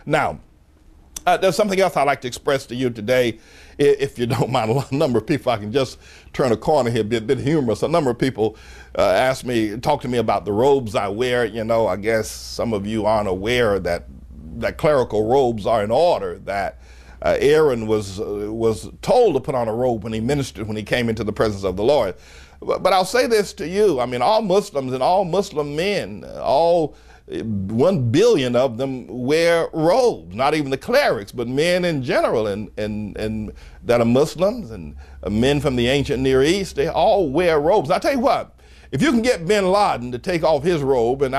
Now, there's something else I'd like to express to you today, if you don't mind. A number of people, I can just turn a corner here, be a bit humorous. A number of people talk to me about the robes I wear. You know, I guess some of you aren't aware that clerical robes are in order, that Aaron was told to put on a robe when he ministered, when he came into the presence of the Lord. But I'll say this to you, I mean, all Muslims and all Muslim men, all 1 billion of them wear robes, not even the clerics, but men in general and that are Muslims and men from the ancient Near East, they all wear robes. I'll tell you what, if you can get bin Laden to take off his robe, and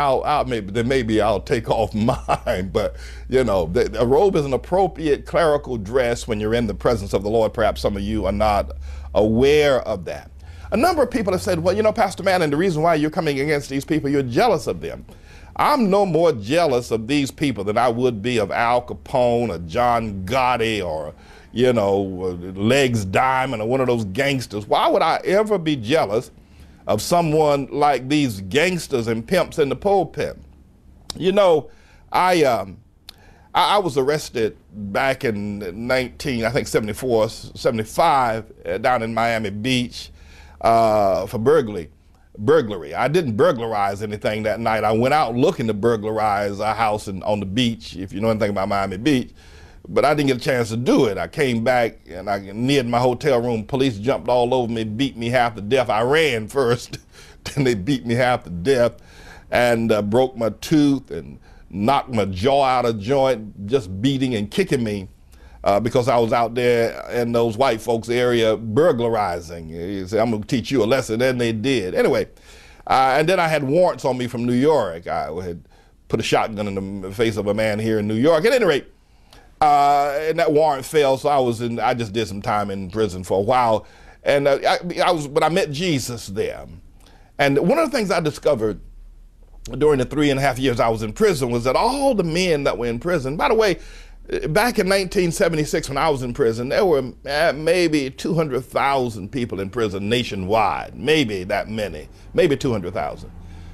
maybe I'll take off mine, but you know, a robe is an appropriate clerical dress when you're in the presence of the Lord. Perhaps some of you are not aware of that. A number of people have said, well, you know, Pastor Mann, and the reason why you're coming against these people, you're jealous of them. I'm no more jealous of these people than I would be of Al Capone or John Gotti or, you know, Legs Diamond or one of those gangsters. Why would I ever be jealous of someone like these gangsters and pimps in the pulpit? You know, I was arrested back in 74, 75 down in Miami Beach for burglary. I didn't burglarize anything that night. I went out looking to burglarize a house on the beach, if you know anything about Miami Beach, but I didn't get a chance to do it. I came back and I neared my hotel room. Police jumped all over me, beat me half to death. I ran first, then they beat me half to death and broke my tooth and knocked my jaw out of joint, just beating and kicking me. Because I was out there in those white folks area burglarizing. He said, I'm going to teach you a lesson, and they did. Anyway, and then I had warrants on me from New York. I had put a shotgun in the face of a man here in New York. At any rate, and that warrant failed, so I just did some time in prison for a while. And but I met Jesus there. And one of the things I discovered during the 3.5 years I was in prison was that all the men that were in prison, by the way, back in 1976, when I was in prison, there were maybe 200,000 people in prison nationwide, maybe that many, maybe 200,000.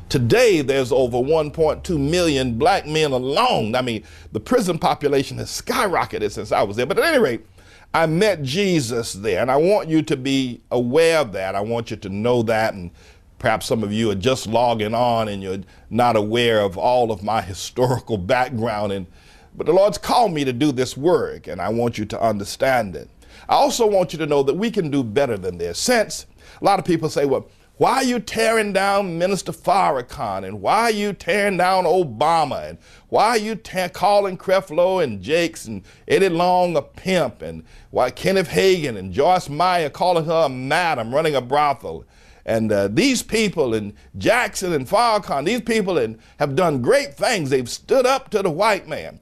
Today, there's over 1.2 million black men alone. I mean, the prison population has skyrocketed since I was there. But at any rate, I met Jesus there, and I want you to be aware of that. I want you to know that, and perhaps some of you are just logging on and you're not aware of all of my historical background. But the Lord's called me to do this work, and I want you to understand it. I also want you to know that we can do better than this. Since a lot of people say, well, why are you tearing down Minister Farrakhan, and why are you tearing down Obama, and why are you calling Creflo and Jakes and Eddie Long a pimp, and why Kenneth Hagin and Joyce Meyer calling her a madam running a brothel? And these people, and Jackson and Farrakhan, these people have done great things. They've stood up to the white man.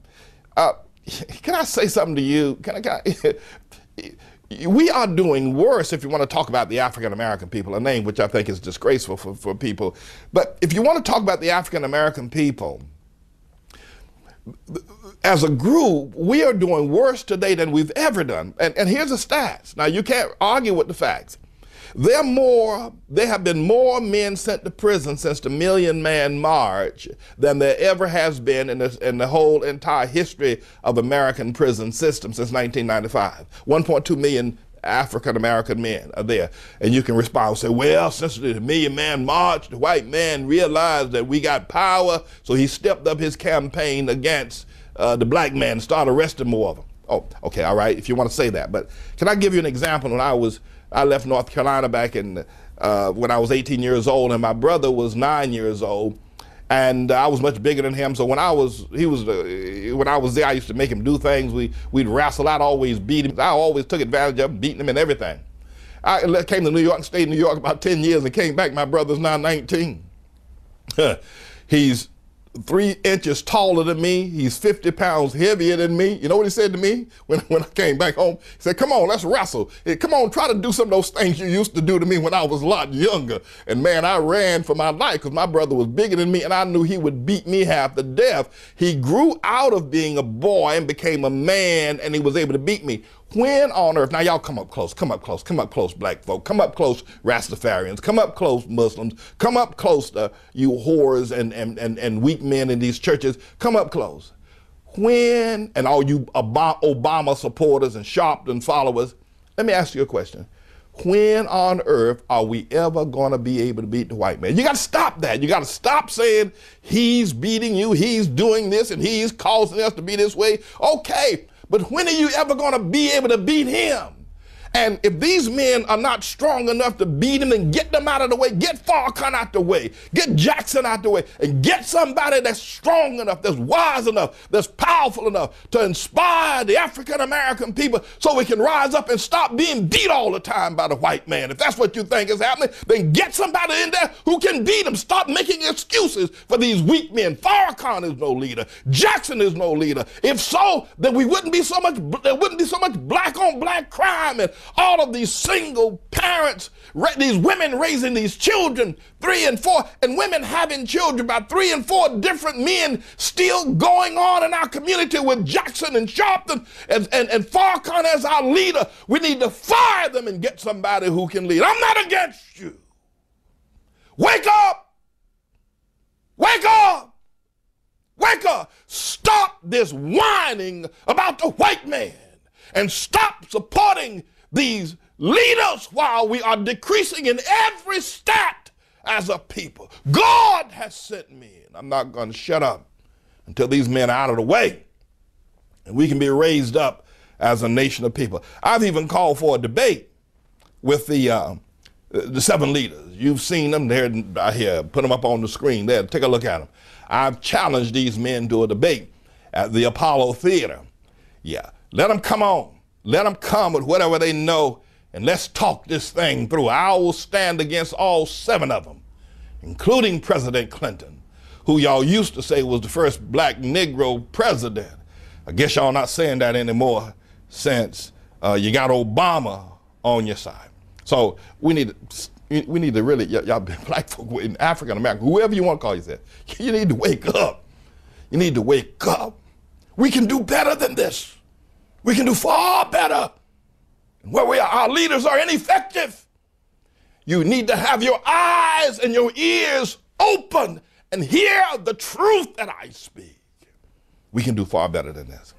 Can I say something to you? We are doing worse if you want to talk about the African-American people, a name which I think is disgraceful for people. But if you want to talk about the African-American people, as a group, we are doing worse today than we've ever done. And here's the stats. Now, you can't argue with the facts. There have been more men sent to prison since the Million Man March than there ever has been in the whole entire history of American prison system since 1995. 1.2 million African-American men are there. And you can respond and say, well, since the Million Man March, the white man realized that we got power, so he stepped up his campaign against the black man and started arresting more of them. Oh, okay, all right, if you want to say that. But can I give you an example? When I left North Carolina back when I was 18 years old, and my brother was 9 years old, and I was much bigger than him. So when I was there, I used to make him do things. We'd wrestle. I'd always beat him. I always took advantage of him, beating him and everything. I came to New York and stayed in New York about 10 years and came back. My brother's now 19. He's 3 inches taller than me. He's 50 pounds heavier than me. You know what he said to me when I came back home? He said, come on, let's wrestle. Hey, come on, try to do some of those things you used to do to me when I was a lot younger. And man, I ran for my life because my brother was bigger than me and I knew he would beat me half to death. He grew out of being a boy and became a man, and he was able to beat me. When on earth, now y'all come up close, black folk, come up close, Rastafarians, come up close, Muslims, come up close, you whores and weak men in these churches, come up close. when, and all you Obama supporters and Sharpton followers, let me ask you a question. When on earth are we ever going to be able to beat the white man? You got to stop that. You got to stop saying he's beating you, he's doing this, and he's causing us to be this way. Okay, but when are you ever going to be able to beat him? And if these men are not strong enough to beat him and get them out of the way, get Farrakhan out the way, get Jackson out the way, and get somebody that's strong enough, that's wise enough, that's powerful enough to inspire the African-American people so we can rise up and stop being beat all the time by the white man. If that's what you think is happening, then get somebody in there who can beat them. Stop making excuses for these weak men. Farrakhan is no leader. Jackson is no leader. If so, then there wouldn't be so much black on black crime and all of these single parents, these women raising these children, 3 and 4, and women having children by 3 and 4 different men still going on in our community with Jackson and Sharpton and Farrakhan as our leader. We need to fire them and get somebody who can lead. I'm not against you. Wake up! Wake up! Wake up! Stop this whining about the white man and stop supporting these leaders while we are decreasing in every stat as a people. God has sent me, and I'm not going to shut up until these men are out of the way and we can be raised up as a nation of people. I've even called for a debate with the 7 leaders. You've seen them there, here, put them up on the screen there, take a look at them. I've challenged these men to a debate at the Apollo Theater. Yeah, let them come on. Let them come with whatever they know, and let's talk this thing through. I will stand against all 7 of them, including President Clinton, who y'all used to say was the first black Negro president. I guess y'all not saying that anymore since you got Obama on your side. So we need to really, y'all black folk in African American, whoever you want to call yourself, you need to wake up. You need to wake up. We can do better than this. We can do far better. Where our leaders are ineffective. You need to have your eyes and your ears open and hear the truth that I speak. We can do far better than this.